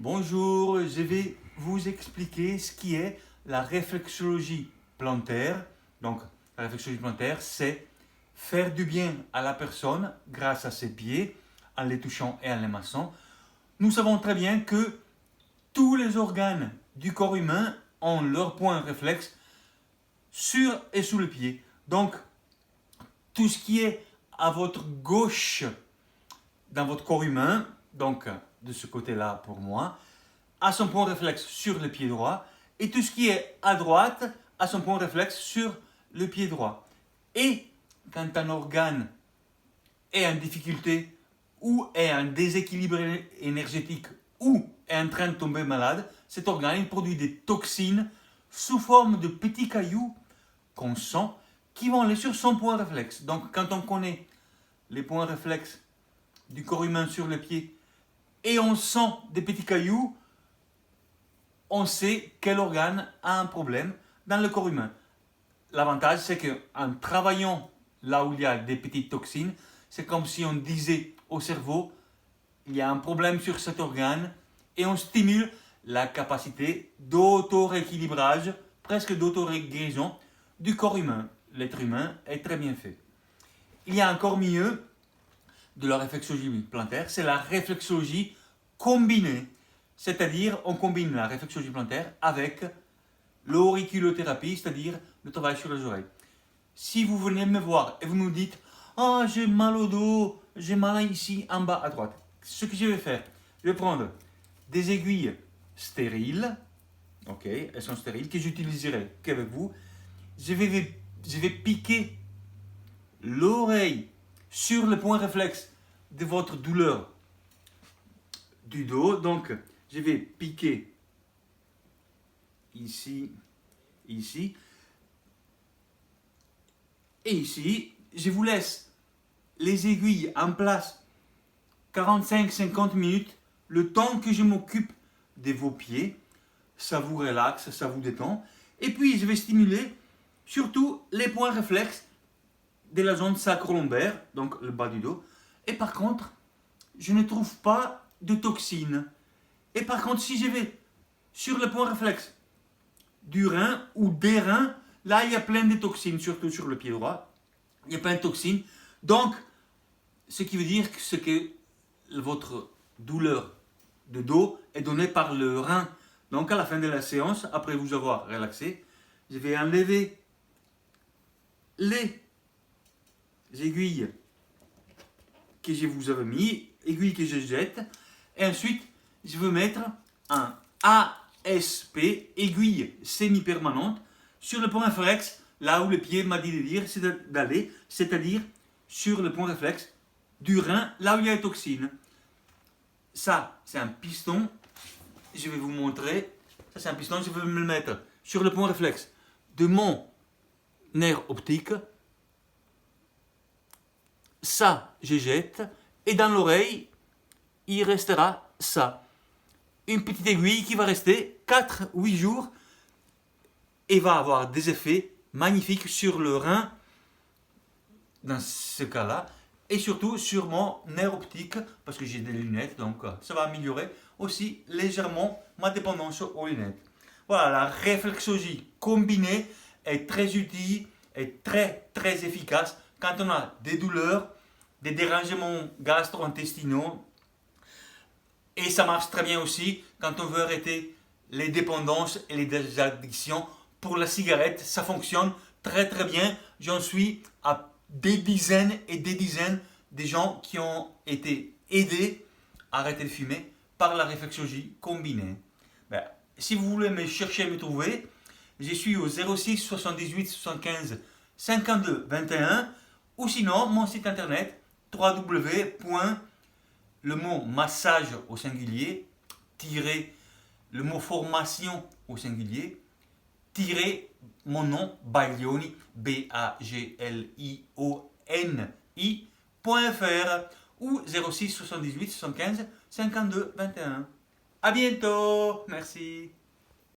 Bonjour, je vais vous expliquer ce qui est la réflexologie plantaire. Donc, la réflexologie plantaire, c'est faire du bien à la personne grâce à ses pieds, en les touchant et en les massant. Nous savons très bien que tous les organes du corps humain ont leur point réflexe sur et sous le pied. Donc, tout ce qui est à votre gauche dans votre corps humain, donc de ce côté-là pour moi, a son point réflexe sur le pied droit, et tout ce qui est à droite a son point réflexe sur le pied droit. Et quand un organe est en difficulté, ou est en déséquilibre énergétique, ou est en train de tomber malade, cet organe il produit des toxines sous forme de petits cailloux qu'on sent, qui vont aller sur son point réflexe. Donc quand on connaît les points réflexes du corps humain sur le pied, et on sent des petits cailloux, on sait quel organe a un problème dans le corps humain. L'avantage, c'est qu'en travaillant là où il y a des petites toxines, c'est comme si on disait au cerveau, il y a un problème sur cet organe, et on stimule la capacité d'auto-rééquilibrage, presque d'auto-guérison du corps humain. L'être humain est très bien fait. Il y a encore mieux de la réflexologie plantaire, c'est la réflexologie combinée. C'est-à-dire, on combine la réflexologie plantaire avec l'auriculothérapie, c'est-à-dire le travail sur les oreilles. Si vous venez me voir et vous nous dites « Ah, j'ai mal au dos, j'ai mal ici en bas à droite », ce que je vais faire, je vais prendre des aiguilles stériles, ok, elles sont stériles, que j'utiliserai qu'avec vous. Je vais piquer l'oreille sur le point réflexe de votre douleur du dos. Donc, je vais piquer ici, ici et ici. Je vous laisse les aiguilles en place 45-50 minutes, le temps que je m'occupe de vos pieds. Ça vous relaxe, ça vous détend. Et puis, je vais stimuler surtout les points réflexes de la zone sacro-lombaire, donc le bas du dos. Et par contre, je ne trouve pas de toxines. Et par contre, si je vais sur le point réflexe du rein ou des reins, là, il y a plein de toxines, surtout sur le pied droit. Il y a plein de toxines. Donc, ce qui veut dire que votre douleur de dos est donnée par le rein. Donc, à la fin de la séance, après vous avoir relaxé, je vais enlever les aiguilles que je vous avais mis, aiguilles que je jette, et ensuite je vais mettre un ASP, aiguille semi-permanente, sur le point réflexe, là où le pied m'a dit d'aller, c'est-à-dire sur le point réflexe du rein, là où il y a les toxines. Ça, c'est un piston, je vais vous montrer, ça c'est un piston, je vais me le mettre sur le point réflexe de mon nerf optique. Ça, je jette, et dans l'oreille, il restera ça. Une petite aiguille qui va rester 4-8 jours et va avoir des effets magnifiques sur le rein, dans ce cas-là, et surtout sur mon nerf optique, parce que j'ai des lunettes, donc ça va améliorer aussi légèrement ma dépendance aux lunettes. Voilà, la réflexologie combinée est très utile et très efficace quand on a des douleurs, des dérangements gastro-intestinaux, et ça marche très bien aussi quand on veut arrêter les dépendances et les addictions. Pour la cigarette, ça fonctionne très bien. J'en suis à des dizaines et des dizaines de gens qui ont été aidés à arrêter de fumer par la réflexologie combinée. Ben, si vous voulez me chercher à me trouver, je suis au 06 78 75 52 21, ou sinon mon site internet le mot massage au singulier, le mot formation au singulier, mon nom, Baglioni, BAGLIONI.fr, ou 06 78 75 52 21. À bientôt, merci.